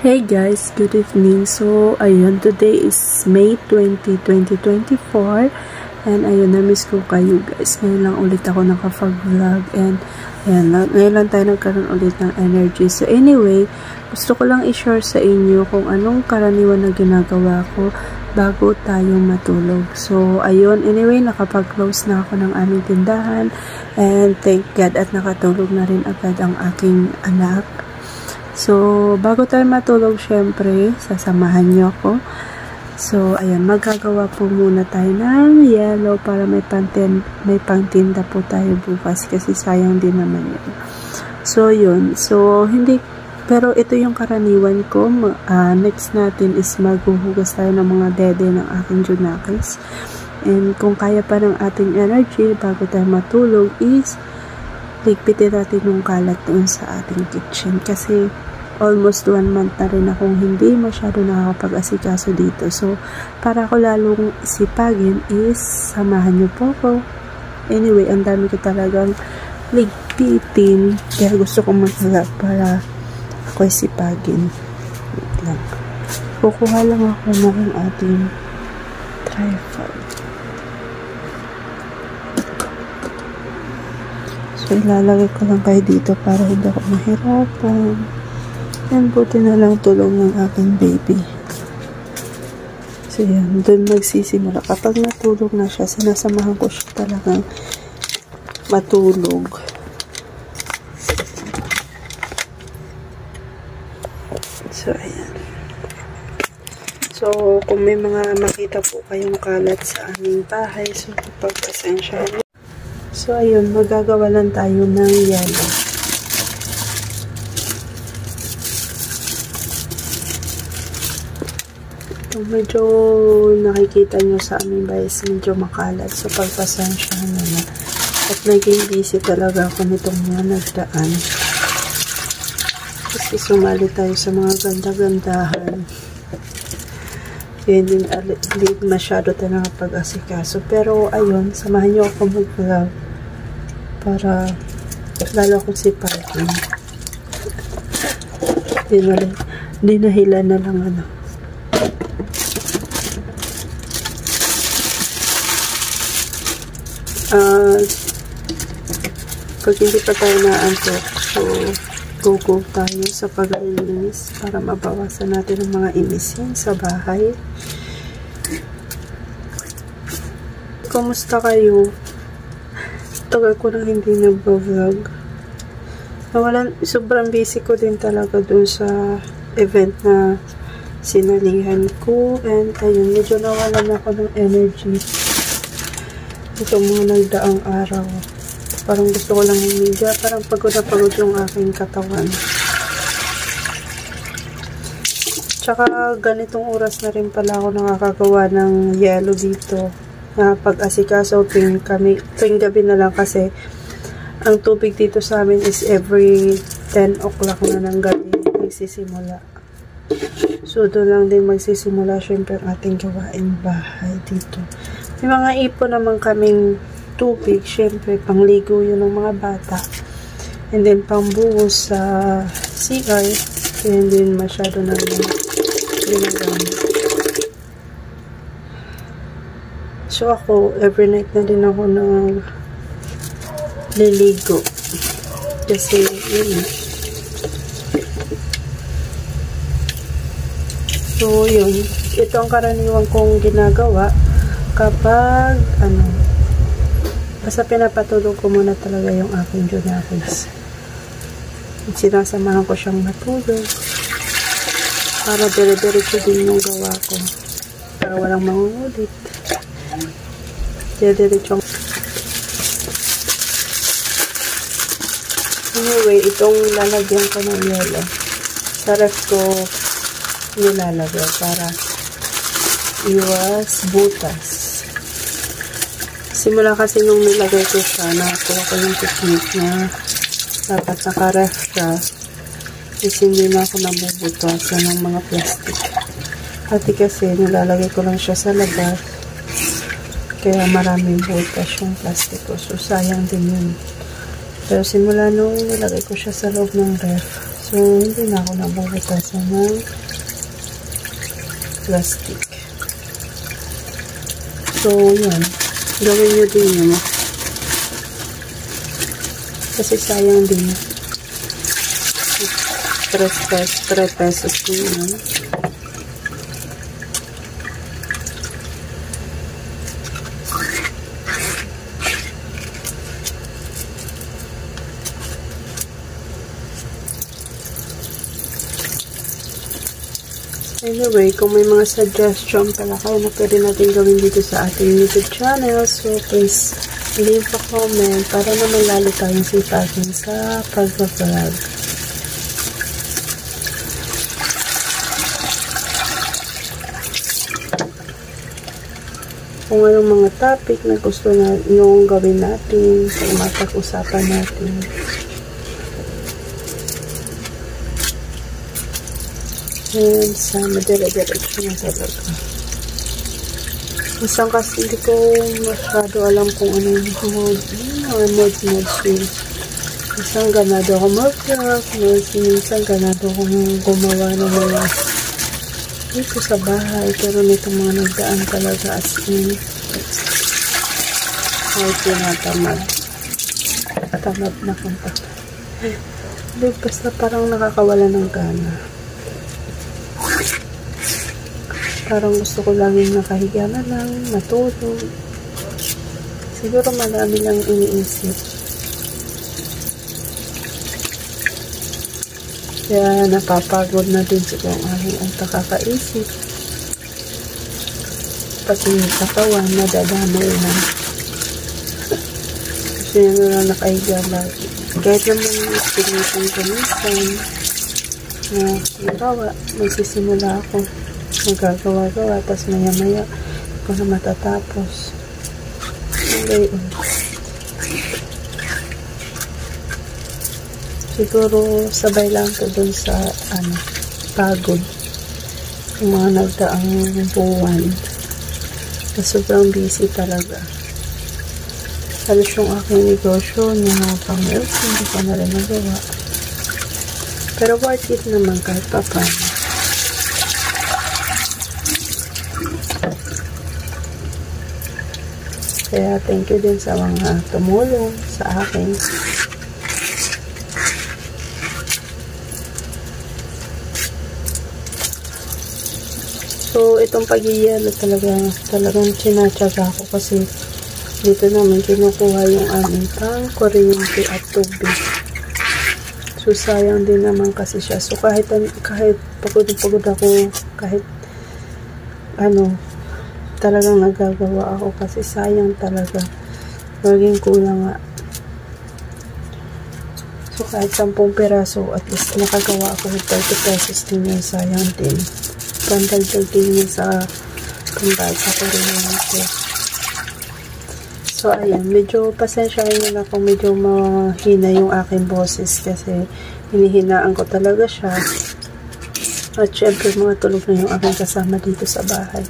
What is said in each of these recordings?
Hey guys, good evening. So, ayun, today is May 20, 2024 and ayun, na-miss ko kayo guys. Ngayon lang ulit ako nakapag-vlog and ayan, ngayon lang tayo nagkaroon ulit ng energy. So anyway, gusto ko lang i-share sa inyo kung anong karaniwan na ginagawa ko bago tayo matulog. So ayun, anyway, nakapag-close na ako ng aming tindahan and thank God at nakatulog na rin agad ang aking anak. So, bago tayo matulog, syempre, sasamahan nyo ako. So, ayan, magagawa po muna tayo ng yellow para may pangtinda po tayo bukas kasi sayang din naman yun. So, yun. So, pero ito yung karaniwan ko. Next natin is maghuhugas tayo ng mga dede ng aking junakis. And kung kaya pa ng ating energy bago tayo matulog is ligpitin natin yung kalat doon sa ating kitchen kasi almost 1 month na rin akong hindi masyado nakakapag-asikaso dito. So, para ako lalong sipagin is samahan nyo po ko. Anyway, ang dami ko talagang ligpitin kaya gusto kong maghaga para ako'y sipagin. Wait lang. Kukuha lang ako ng ating tripod. So, ilalagay ko lang kayo dito para hindi ako mahirapan. And buti na lang tulong ng aking baby. So, yan. Doon magsisimula. Kapag natulog na siya, sinasamahan ko siya talagang matulog. So, ayan. So, kung may mga makita po kayong kalat sa aming bahay, so, pagpasensyahan. So, ayun, magagawa lang tayo ng yellow. So, medyo nakikita nyo sa aming bias, medyo makalat. So, pagpasensyahan na. At naging busy talaga ako nitong mga nagdaan. Kasi sumali tayo sa mga ganda-gandahan. Kaya hindi masyado tayo nakapag-asikaso. Pero, ayun, samahan nyo ako mag-vlog para lalo akong sipagin. Dinahilan na lang ano. Pag hindi pa tayo naantok, so go tayo sa paglilinis para mabawasan natin ang mga imisin sa bahay. Kumusta kayo? Tagal ko nang hindi nag-vlog. Sobrang busy ko din talaga dun sa event na sinalihan ko. And ayun, medyo nawalan ako ng energy. Itong mga nagdaang araw. Parang gusto ko lang humiga. Parang pagod na pagod yung aking katawan. Tsaka ganitong oras na rin pala ako nakakagawa ng yellow dito. Pag-asikaso tuwing gabi na lang kasi ang tubig dito sa amin is every 10 o'clock na ng gabi magsisimula. So, doon lang din magsisimula syempre ang ating gawain bahay dito. May mga ipon naman kaming tubig, syempre pangligo yun ng mga bata. And then pangbuhos sa CR, and then masyado na ginagamit. So ako, every night na din ako nang liligo. Kasi, yun. So, yun. Ito ang karaniwan kong ginagawa kapag, basta pinapatulog ko muna talaga yung aking junakis. Sinasamahan ko siyang matulog para dire-diretso din yung gawa ko. Para walang mangungulit. Dire-diretso. Anyway, itong lalagyan ko ng yellow. Sa ref ko nilalagay para iwas butas. Simula kasi nung nilagay ko siya, nakakuha ko yung technique na dapat naka-ref siya is hindi na ako nabubutasan ng mga plastic. Pati kasi nilalagay ko lang siya sa labas kaya maraming butas yung plastic ko. So sayang din yun. Pero simula nung nilagay ko siya sa loob ng ref, so So, hindi na ako nabubutasan ng plastic. So, yan. Gawin nyo din yun. Kasi sayang din. 3 pesos din yun. Anyway, kung may mga suggestion pala kayo na pwede natin gawin dito sa ating YouTube channel, so please leave a comment para naman lalo tayong sipagin sa pag-vlog. Kung anong mga topic na gusto na yung gawin natin, kung mapag-usapan natin. And sana dire-diretso na talaga. Minsan kasi hindi ko masyado alam kung ano yung mode switch. Minsan ganado ako mag-vlog, minsan ganado akong gumawa ng mga dito sa bahay. Pero nitong mga nagdaan talaga as in ay tinatamad. Tamad na kung basta parang nakakawala ng gana. Parang gusto ko laging nakahiga na lang, matulog. Siguro marami lang iniisip. Kaya napapagod na din siguro ang aking kakaisip. Pati yung katawan, nadadamay na. Kasi yun na lang nakahiga lagi. Kahit naman pinitin ko minsan, na magawa, magsisimula ako. Magagawa-gawa, tapos maya-maya ko na matatapos. Okay. Siguro sabay lang ko dun sa pagod yung mga nagdaang buwan na sobrang busy talaga. Halos yung aking negosyo na pang-milk hindi ko na rin nagawa, pero worth it naman kahit pa paano. Kaya thank you din sa mga tumulong sa akin. So, itong pag-iyelo talagang tinatsaga ko kasi dito namin kinukuha yung aming pang kuryente at tubig. So, sayang din naman kasi siya. So, kahit pagod ako, kahit talagang nagagawa ako kasi sayang talaga. Maging kulang nga. So, kahit 10 peraso, at least nakagawa ako ng 30 pesos din yun. Sayang din. Pandagdag din yun sa pambayad sa kuryente. So, ayan. Medyo pasensyahin nyo na kung medyo mahina yung aking boses kasi hinihinaan ko talaga siya. At syempre, mga tulog na yung aking kasama dito sa bahay.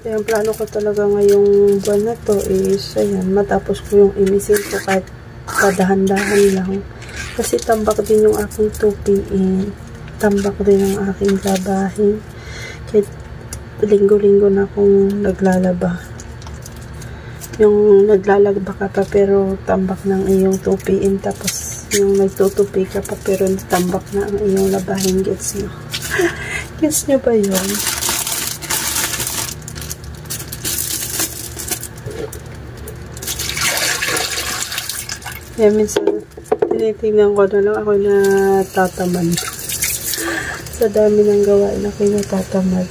Kaya ang plano ko talaga ngayong buwan na to is, ayan, matapos ko yung imisin ko kahit kadahan-dahan lang. Kasi tambak din yung aking tupin. Tambak din ang aking labahin. Kahit linggo-linggo na akong naglalaba. Yung naglalaba ka pa pero tambak ng iyong tupiin. Tapos yung nagtutupi ka pa pero tambak na ang iyong labahin. Gets nyo? Gets nyo ba yun? Kaya minsan, tinitingnan ko na lang ako natatamad. Sa dami ng gawain ako natatamad.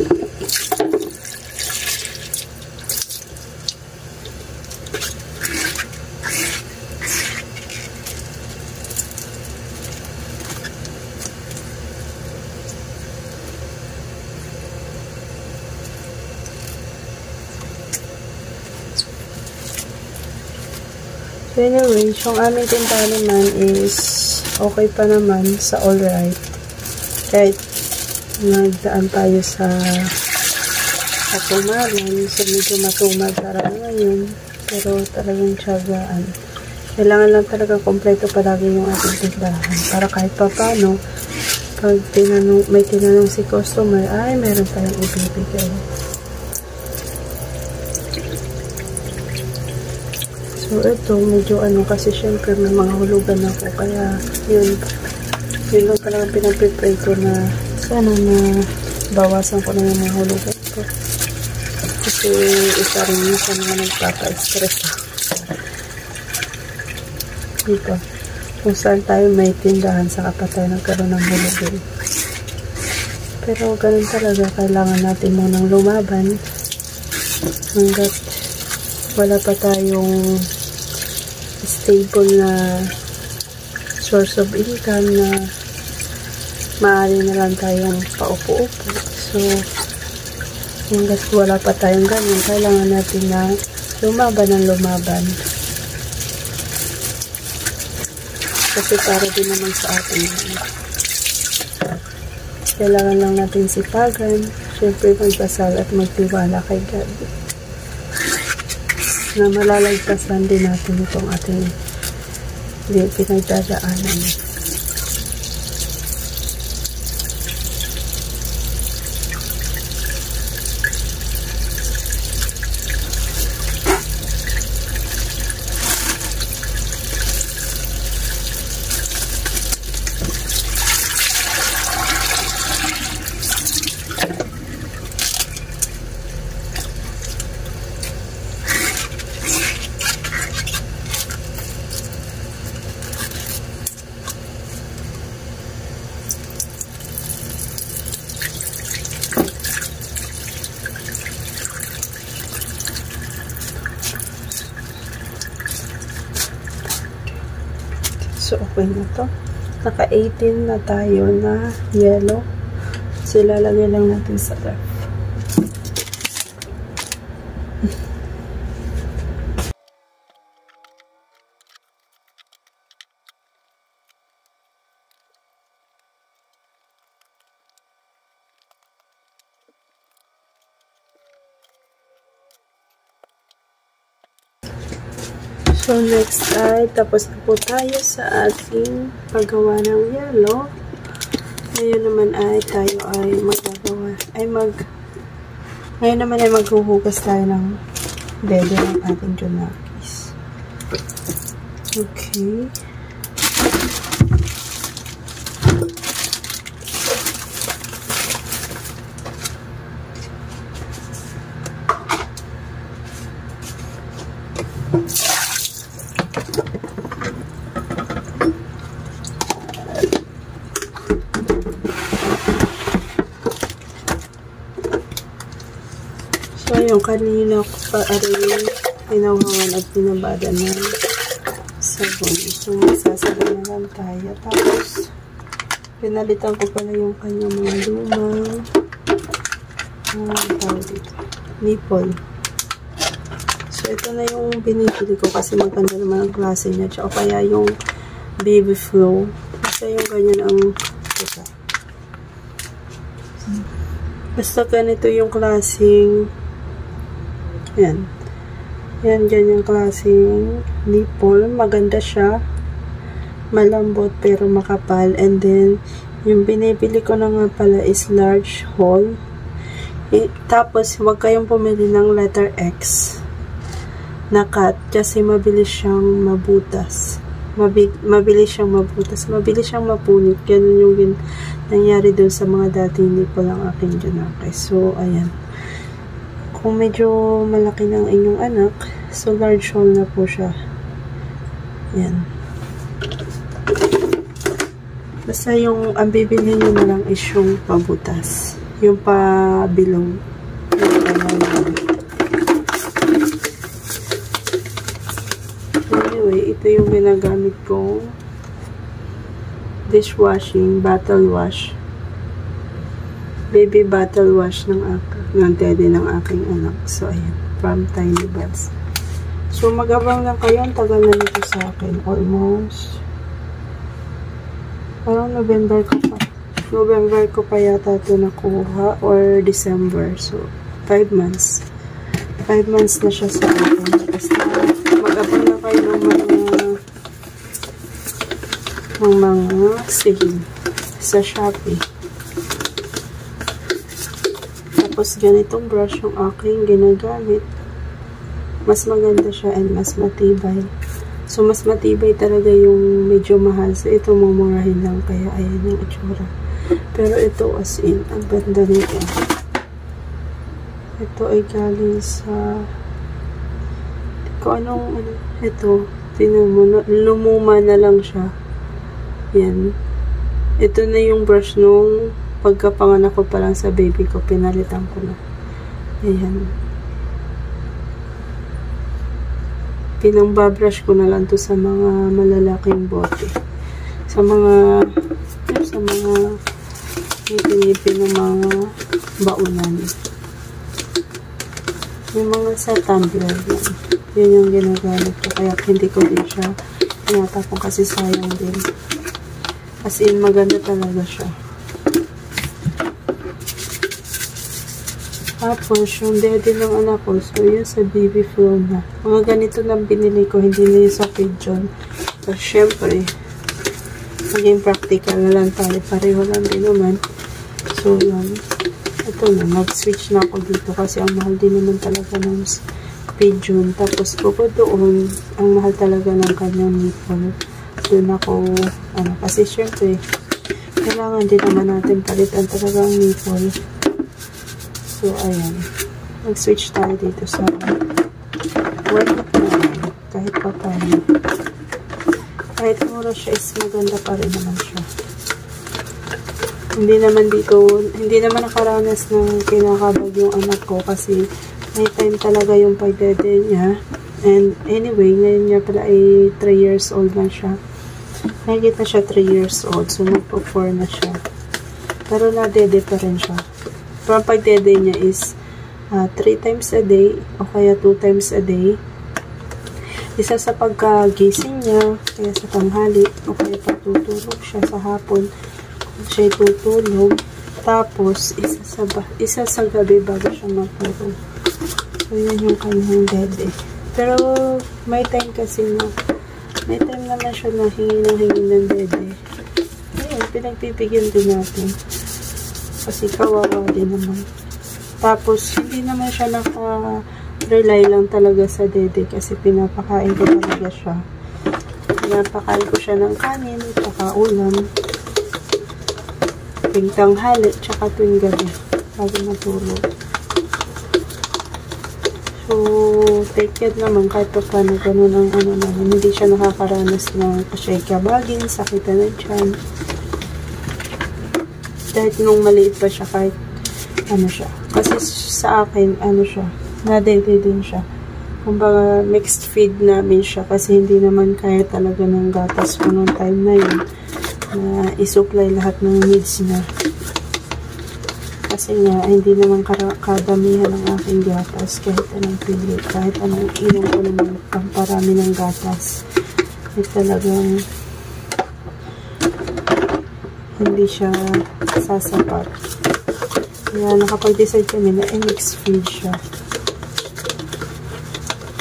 anyway, yung aming tindahan naman is okay pa naman sa alright. Kahit nagdaan tayo sa tumalan, so medyo matumag para ngayon. Pero talagang tiyagaan. Kailangan lang talaga kompleto palagi yung ating tindahan. Para kahit pa paano, pag may tinanong si customer, ay meron tayong ibibigay. So, ito, medyo kasi syempre may mga hulugan ako. Kaya, yun lang talaga pinag-prepare ko na sana na bawasan ko na yung mga hulugan ko. Kasi, isa rin yung sa mga nagpapa-stress. Dito. Kung saan tayo may tindahan, saka pa tayo nagkaroon ng hulugan. Pero, ganun talaga. Kailangan natin munang lumaban hanggat wala pa tayong stable na source of income na maaari na lang tayong paupo-upo. So, hanggang wala pa tayong ganun, kailangan natin na lumaban ng lumaban. Kasi para din naman sa atin. Kailangan lang natin sipagan, syempre magdasal at magtiwala kay God. Na malalagpasan din natin itong ating pinagdadaanan. So, okay na to. Naka-18 na tayo na yellow. So, ilalagay lang natin sa ref. So, next ay tapos na po tayo sa ating paggawa ng yellow. Ngayon naman ay tayo ay ngayon naman ay maghuhugas tayo ng dede ng ating junakis. Okay. So, yung kanina ko pa rin pinawawan at pinabada ng sabon. So, masasabi na lang tayo. Tapos, pinalitan ko pala yung kanyang mga lumang nipple. So, ito na yung binibili ko kasi maganda naman ang klase niya. Tsaka kaya yung baby flow. Kasi yung ganyan ang ito. Basta ganito yung klaseng yan. Yan, ganyan klaseng nipple. Maganda siya. Malambot pero makapal. And then, yung binibili ko na nga pala is large hole. Tapos, huwag kayong pumili ng letter X na cut. Kasi mabilis siyang mabutas. Mabilis siyang mabutas. Mabilis siyang mapunit. Ganun yung nangyari doon sa mga dating nipple ang aking junakis. So, ayan. Kung medyo malaki ng inyong anak, so large hole na po siya. Yan. Basta yung ang bibilhin nyo na lang is yung pabutas. Yung pabilong. Anyway, ito yung ginagamit kong dishwashing bottle wash. Baby bottle wash ng dede ng aking anak. So, ayan. From Tiny Bells. So, mag-abang lang kayo. Ang tagal na nito sa akin. Almost. Parang November ko pa yata ito nakuha. Or December. So, 5 months. 5 months na siya sa akin. Basta, mag-abang lang kayo ng mga sale sa Shopee. Tapos, ganitong brush yung aking ginagamit. Mas maganda siya and mas matibay. So, mas matibay talaga yung medyo mahal. So, ito mamurahin lang. Kaya, ayan yung itsura. Pero ito, as in, ang ganda nito. Ito ay galing sa... Kung anong, ito, tinan mo, lumuma na lang siya. Yan. Ito na yung brush nung pagkapanganak ko pa lang sa baby ko. Pinalitan ko na. Ayan. Pinang-babrush ko na lang to sa mga malalaking bote. Sa mga ngipin-ngipin ng mga baunan. Yung mga sa tumbler yan. Yun yung ginagamit ko. Kaya hindi ko din siya tinatapon kasi sayang din. As in, maganda talaga siya. Tapos, yung daddy ng anak ko, so yun sa baby flow na. Mga ganito lang binili ko, hindi na yung sa pigeon. So, syempre, maging practical na lang tayo. Pareho lang din naman. So, yun. Ito na, nag-switch na ako dito kasi ang mahal din naman talaga ng pigeon. Tapos, bukod doon, ang mahal talaga ng kanyang nipple. Doon ako, kasi syempre, kailangan din naman natin palitan talaga ang nipple. So, ayan. Nag-switch tayo dito sa worth it naman. Kahit pa paano. Kahit mura siya is maganda pa rin naman siya. Hindi naman nakaranas ng kinakabag yung anak ko kasi may time talaga yung pagdede niya. And anyway, ngayon niya pala ay 3 years old na siya. Nakikita siya 3 years old. So, magpo-4 na siya. Pero nadede pa rin siya. Pero ang pagdede niya is 3 times a day o kaya 2 times a day. Isa sa pagkagising niya, kaya sa tanghali o kaya patutulog siya sa hapon. Siya tutulog. Tapos, isa sa gabi bago siya matulog. So, yun yung kanyang dede. Pero, may time kasi na, may time naman siya na hingi ng dede. Ayun, pinagpipigyan din natin. Kasi kawawa din naman. Tapos, hindi naman siya naka-rely lang talaga sa dede kasi pinapakain ko talaga siya. Pinapakain ko siya ng kanin, tsaka ulam. Tuwing tanghali, tsaka tuwing gabi. Bago matulog. So, take care naman kahit pa paano ganun ang naman. Hindi siya nakakaranas ng kasyay-kabagin, sakitan ng tiyan. Dahil nung maliit pa siya, kahit siya. Kasi sa akin, siya, nadede din siya. Kumbaga, mixed feed namin siya kasi hindi naman kaya talaga ng gatas ko nung time na yun na isupply lahat ng needs niya. Kasi nga, hindi naman kadamihan ng aking gatas kahit anong pili, kahit anong inom ko naman ang parami ng gatas. Ay talagang hindi siya sasapat. Kaya nakapag-decide kami na mixed feed siya.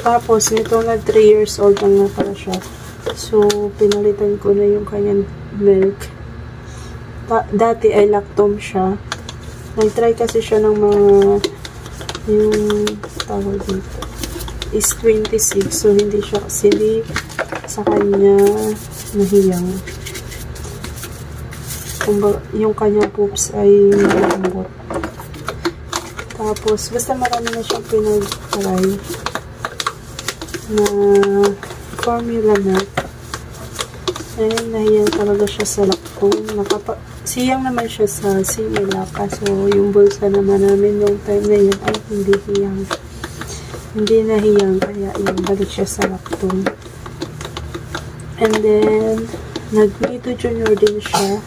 Tapos, nito na 3 years old lang na pala siya. So, pinalitan ko na yung kanyang milk. Dati ay lactose siya. Nag-try kasi siya ng mga yung tawag dito is 26. So, hindi sa kanya nahiyang. Yung kanyang poops ay malambot. Tapos, basta marami na siyang pinag-try na formula milk. Ayun, nahiyang talaga siya sa lactose. Siyang naman siya sa Similac. Kaso, yung bulsa naman namin yung time na yun ay hindi hiyang. Hindi nahiyang, kaya yun, balik siya sa lactose. And then, nag-Nido Junior din siya.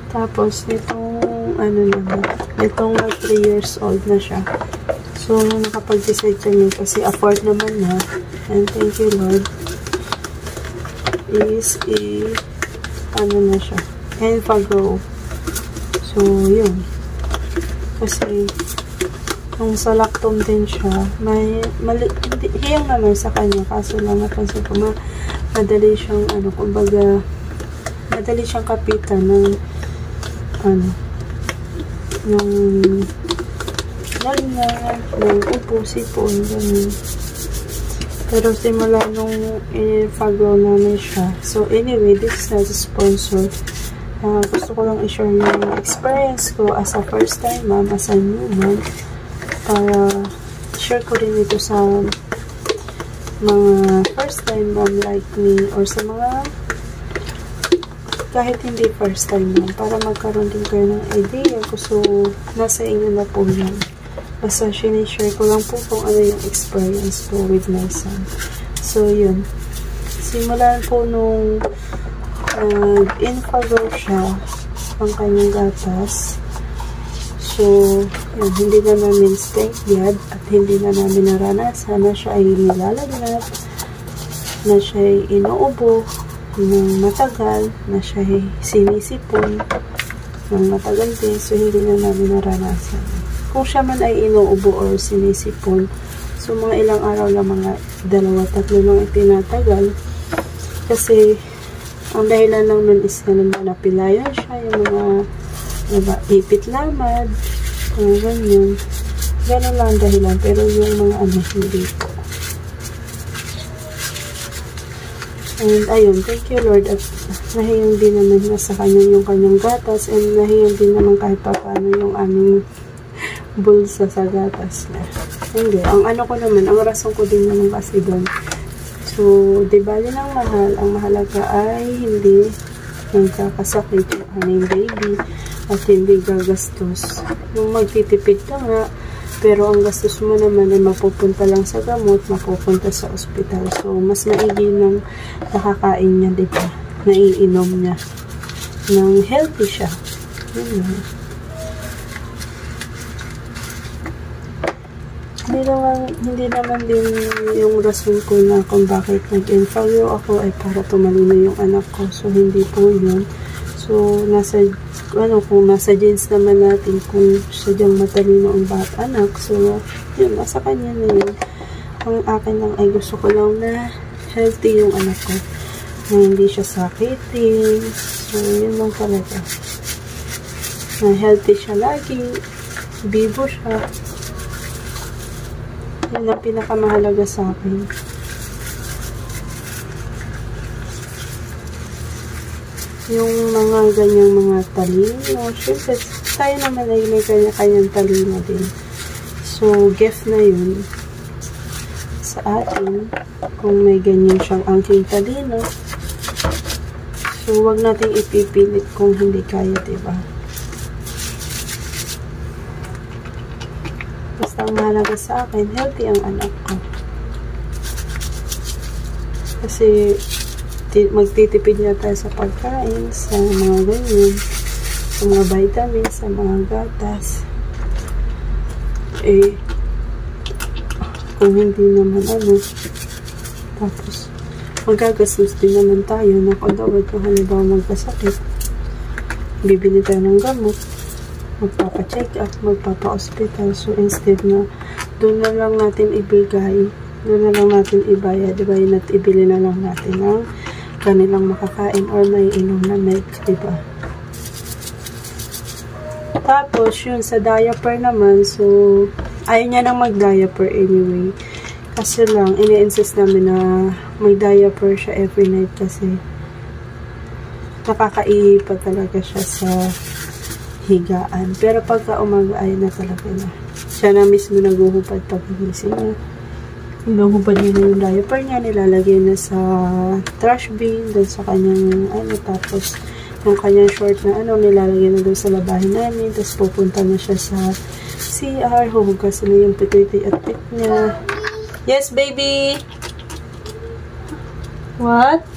Tapos, nitong, ano naman, nitong 3 years old na siya. So, nakapag-decide kami kasi afford naman na. And thank you, Lord. Is ano na siya. Enfagrow. So, yun. Kasi, kung sa lactum din siya, hiyang naman sa kanya. Kaso lang napansin ko, madali siyang, ano, kumbaga, madali siyang kapitan ng, ano, ng ng upo, sipon, ganun. Pero simula nung i-follow namin siya. So, anyway, this is not a sponsor. Gusto ko lang i-share yung experience ko as a first time mom, as a new mom. Para share ko rin ito sa mga first time mom like me or sa mga kahit hindi first time mom. Para magkaroon din kayo ng idea ko. So, nasa inyo na po yan. Basta sinishare ko lang po kung ano yung experience ko with my son. So, yun. Simulan po nung in-follow siya ang kanyang gatas. So, yun, hindi na namin stankyad at hindi na namin naranasan na siya ay nilalagnat, na siya ay inuubo ng matagal, na siya ay sinisipon ng matagal din. So, hindi na namin naranasan. Kung siya man ay inuubo or sinisipon, so mga ilang araw lang, mga 2-3 lang itinatagal. Kasi, ang dahilan lang nun is na napilayan siya, yung mga diba, ipit lamad, ganyan. Ganun lang ang dahilan, pero yung mga ano, hindi po. And ayun, thank you Lord, at nahiyang din naman na sa kanya yung kanyang gatas, and nahiyang din naman kahit pa paano yung aming bulsa sa gatas na. Hindi. Ang ano ko naman, ang rason ko din naman kasi doon. So, di bali ng mahal, ang mahalaga ay hindi nagkakasakit yung aming baby at hindi gagastos. Yung magtitipid ka nga, pero ang gastos mo naman ay mapupunta lang sa gamot, mapupunta sa ospital. So, mas maigi ng nakakain niya, di ba? Naiinom niya. Nang healthy siya. Yun. Hindi naman din yung rason ko na kung bakit nag-infalyo ako ay para tumalino yung anak ko. So, hindi po yun. So, kung nasa genes naman natin kung sadyang matalino ang bawat anak. So, yun, nasa kanya na yun. Ang akin lang ay gusto ko lang na healthy yung anak ko. Na hindi siya sakitin. So, yun lang talaga. Na healthy siya lagi. Bibo siya. Yun ang pinakamahalaga sa akin. Yung mga ganyang mga talino. Siyempre, tayo naman ay may kanya-kanyang talino din. So, gift na yun sa atin. Kung may ganyan siyang angking talino. So, wag nating ipipilit kung hindi kaya, diba? Basta ang mahalaga sa akin, healthy ang anak ko. Kasi, magtitipid niya tayo sa pagkain, sa mga ganyan, sa mga vitamins, sa mga gatas. Eh, kung hindi naman tapos, magagastos din naman tayo na kung halimbawa magkasakit, bibili tayo ng gamot, magpapa-check up, magpapa-hospital. So, instead na doon na lang natin ibigay, doon na lang natin ibayad, dibayin at ibili na lang natin ng kanilang makakain or may inom na milk, diba? Tapos, yun, sa diaper naman, so, ayaw niya nang mag-diaper anyway. Kasi lang, ini-insist namin na mag-diaper siya every night kasi nakakaihi pa talaga siya sa higaan. Pero pagka umaga ay na talaga na. Siya na mismo naguhubad pag gigising niya. Hinuhubad niya na yung diaper niya, nilalagay na sa trash bin, doon sa kanyang tapos yung kanyang short na nilalagay na doon sa labahin namin, tapos pupunta na siya sa CR, huhugas na yung pititi at pit niya. Yes, baby! What?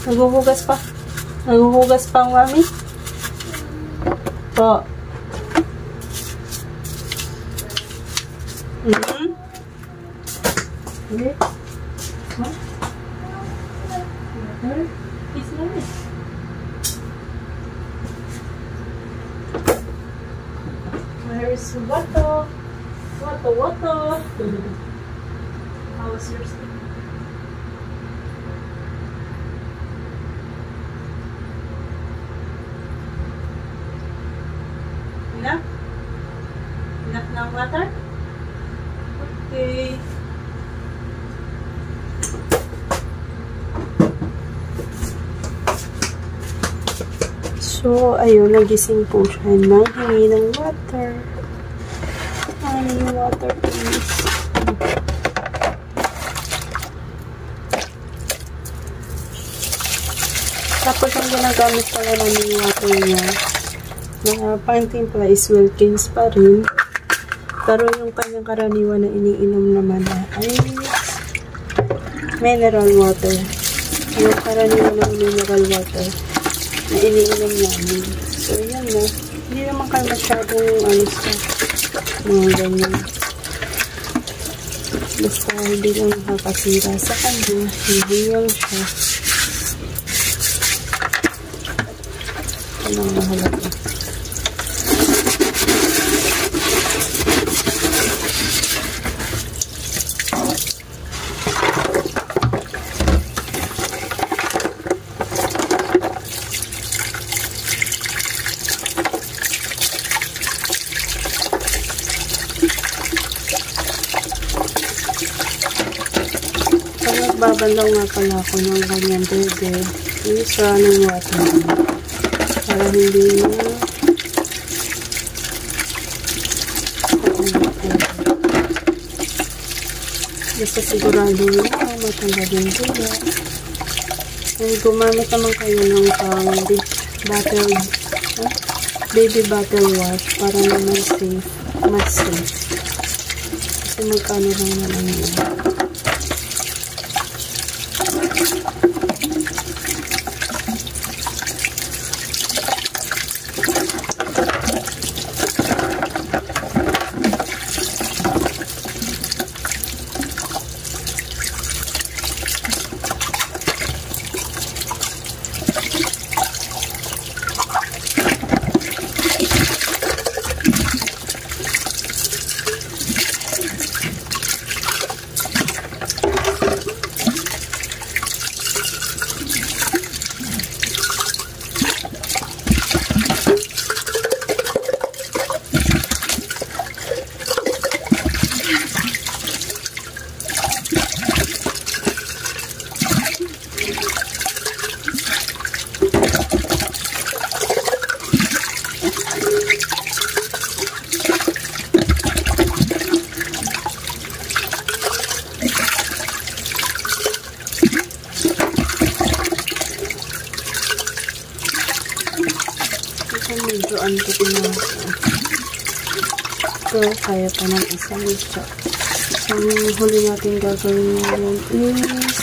Naghuhugas pa? Naghuhugas pang, mami? Po. Okay. What? Water? It's nice. Where's water? Water. How was your sleep? Enough? Enough ng water? Okay. So, ayun, nagising po siya ng hingi ng water. Honey, water, please. Tapos, ang ginagamit pala namin yung water niya, na pang-timpla is Wilkins pa rin. Pero yung kanyang karaniwan na iniinom naman ay mineral water. Yung karaniwan ng mineral water na iniinom namin. So, yan na. Hindi naman kayo masyadong sa mga ganyan. Basta hindi lang nakakasira sa kanya. Hindi lang siya. Ano ang mahalaga. Babalaw nga pala ako ng kanyang bebe. Isa ng water. Para hindi na basta sigurado na matanggal yung bebe. Ay, gumamit naman kayo ng baby bottle wash para naman safe. Mas safe. Kasi magkano lang naman yun. Medyo antok na ako. So, kaya pa ng isang chop. So, yung huli natin gagawin ngayon is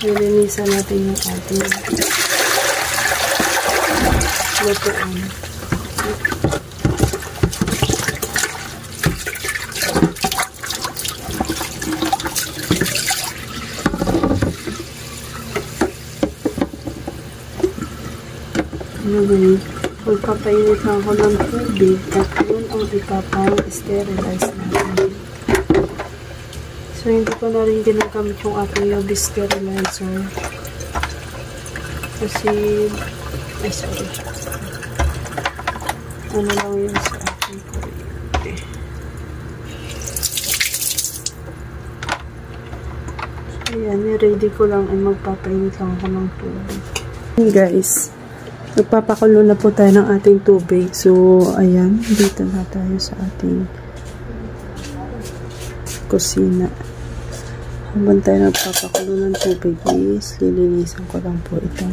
nilinisan natin yung ating lutuan. Ano ba yun? Magpapainit lang ako ng tubig at yun ang ipapang-sterilize natin. So, hindi ko na rin ginagamit yung aking lobby sterilizer. Kasi, ay sorry. Ano lang yun sa aking kuryente. So, yan. I-ready ko lang ay magpapainit lang ako ng tubig. Hey guys. Magpapakulo na po tayo ng ating tubig. So, ayan. Dito na tayo sa ating kusina. Habang tayo nagpapakulo ng tubig is, lilinisan ko lang po itong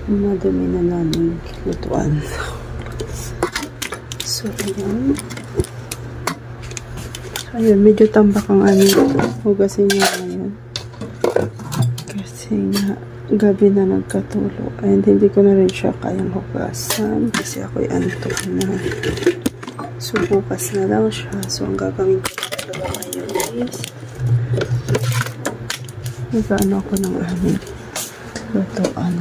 madumi na naming lutuan. So, ayan. So, ayan. Medyo tambak ang aming hugasin niya ngayon. Kasi nga, gabi na nagkatulog. And hindi ko na rin siya kayang hugasan kasi ako'y antok na. So, bukas na lang siya. So, ang gagawin ko talaga ngayon is nag-ano ako ng aming lutuan.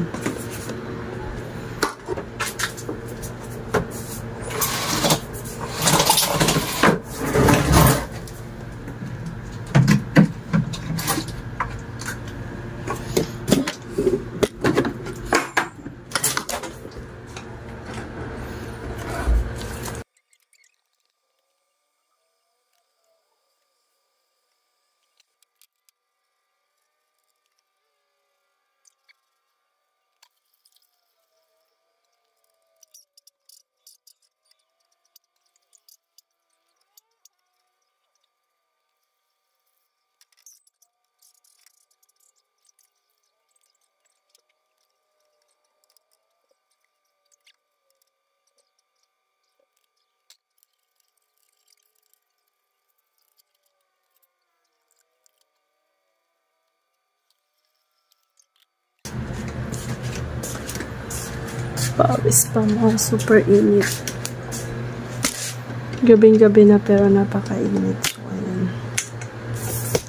Pawis pa mo. Super init. Gabing-gabi na pero napakainit. So, ayan.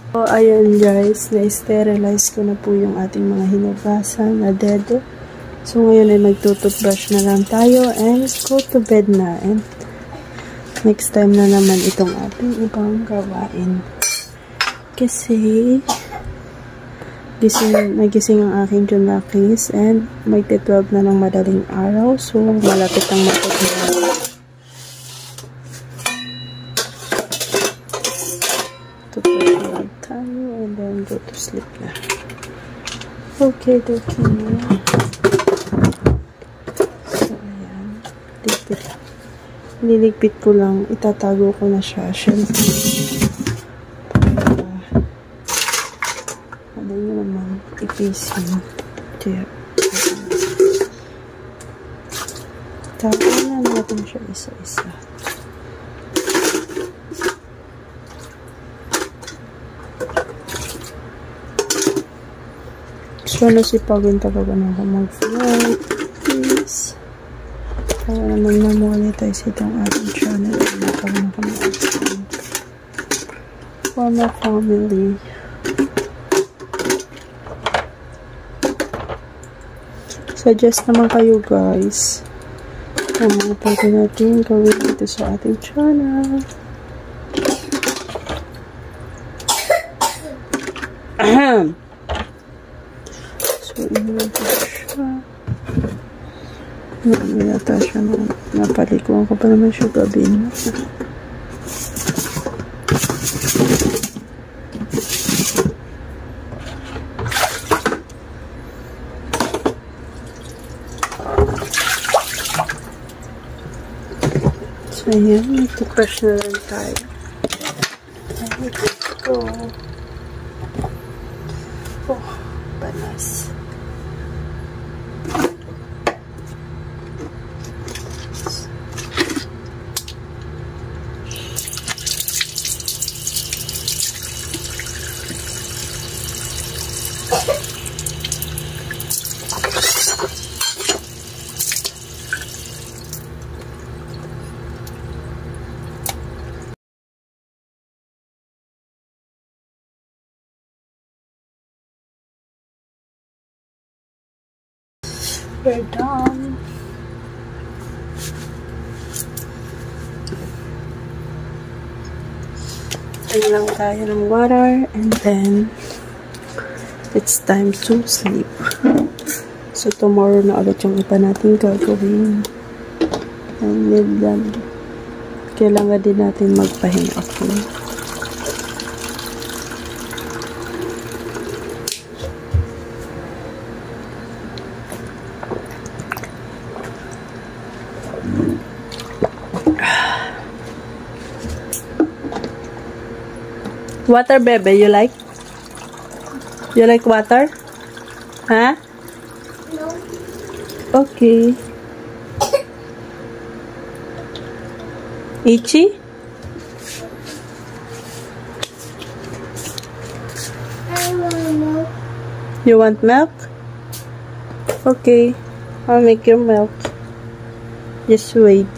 So, ayan guys. Na-sterilize ko na po yung ating mga hinugasan na dedo. So, ngayon ay magtututbrush na lang tayo and go to bed na. And next time na naman itong ating ibang gawain. Kasi nagising ang aking Junakis and magte-12 na ng madaling araw. So, malapit ang matutulog. Tutulog tayo and then go to sleep na. Okay. So, ayan. Liligpit ko lang. Itatago ko na siya. Siyempre. Ipisin. Tapos na natin siya isa-isa. So, nasipagin talaga na ako mag-vlog. Please. Kaya naman na-monetize itong ating channel. Nakaroon kami account. For my family. Suggest naman kayo guys kung ano pwede natin gawin dito sa ating channel. So, inilagay siya. Nata siya na napalikuan ko pa naman siya gabi na. So, ayan. Nagtutbrush na lang tayo. Let's go. Oh, banas. We're done. Tayo lang tayo ng water and then it's time to sleep. So tomorrow na ulit yung iba natin gagawin. And then kailangan din natin magpahinga. Okay? Water, baby, you like? You like water? Huh? No. Okay. Itchy? I want milk. You want milk? Okay, I'll make your milk. Just wait.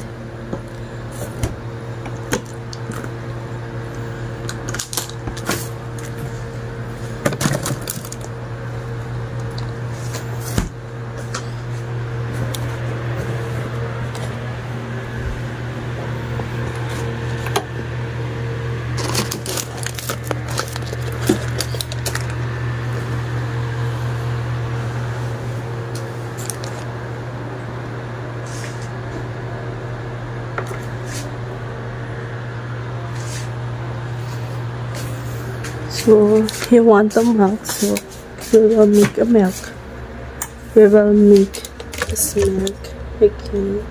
So, he wants the milk, so we will make a milk. We will make this milk. Okay.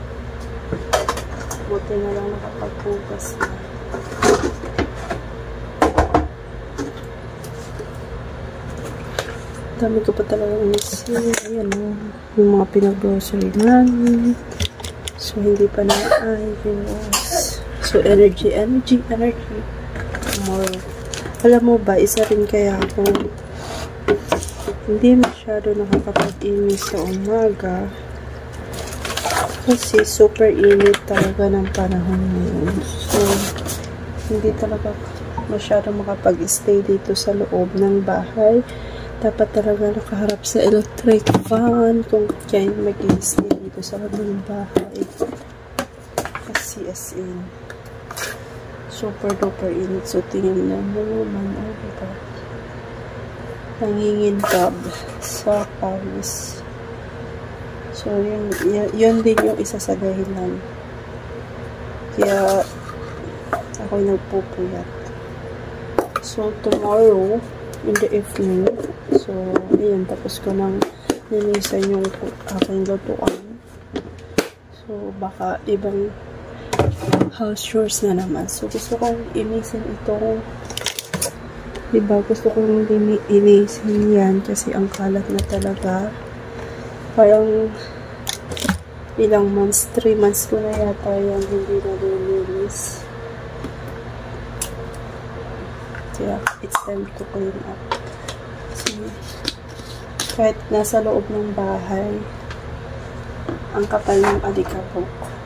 Buti na lang nakapagpugas na. Dami ko pa talaga missing. Ayan o. Yung mga pinag-grocery namin. So, hindi pa na-ayos. So, energy. Tomorrow. Alam mo ba, isa rin kaya ako hindi masyado nakakapag-inis sa umaga kasi super init talaga ng panahon ngayon. So, hindi talaga masyado makapag-stay dito sa loob ng bahay. Dapat talaga nakaharap sa electric fan kung kaya mag-stay dito sa loob ng bahay. Kasi as in super duper init. So, tingin na mo naman. Oh, diba? Nangingintab sa Paris. So, yun din yung isa sa dahilan. Kaya, ako'y nagpupuyat. So, tomorrow, in the evening, so, ayan, tapos ko nang nilisan yung aking lutuan. So, baka ibang house chores na naman. So, gusto kong inisin itong diba, gusto kong inisin yan kasi ang kalat na talaga. Parang ilang months, 3 months ko na yata yan hindi na nilinis. Kaya, it's time to clean up. So, kahit nasa loob ng bahay, ang kapal ng alikabok.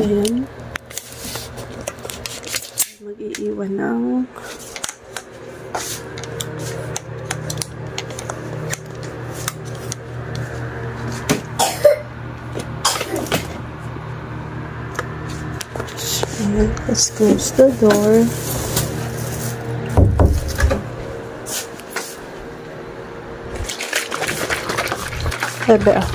Ayan. Mag-iiwan ng ayan. Let's close the door. Bebe ah.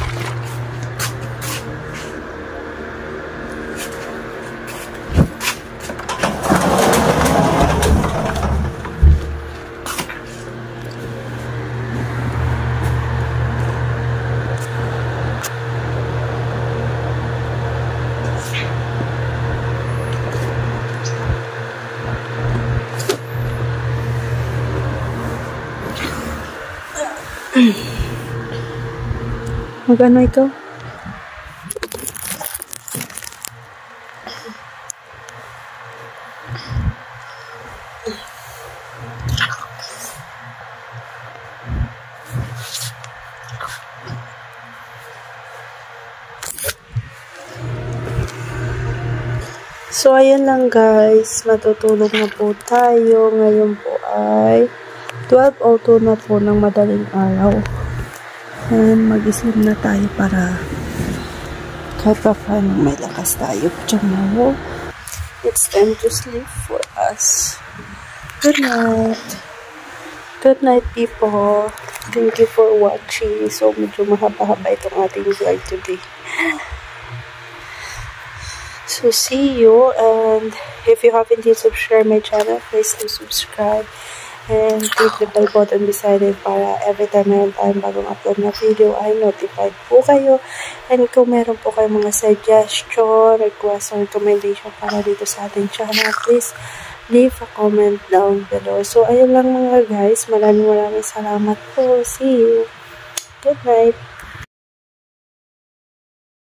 Magano ikaw? So, ayan lang guys. Matutulog na po tayo. Ngayon po ay 12:02 na po ng madaling araw. And mag-isip na tayo para kahit pa paano may lakas tayo tomorrow. It's time to sleep for us. Good night. Good night, people. Thank you for watching. So, medyo mahaba-haba itong ating vlog today. So, see you. And if you haven't yet subscribed my channel, please do subscribe. And click the bell button beside it para every time meron tayong bagong upload na video ay notified po kayo. And kung meron po kayong mga suggestion, request, or recommendation para dito sa ating channel, please leave a comment down below. So, ayun lang mga guys. Maraming salamat po. See you. Good night.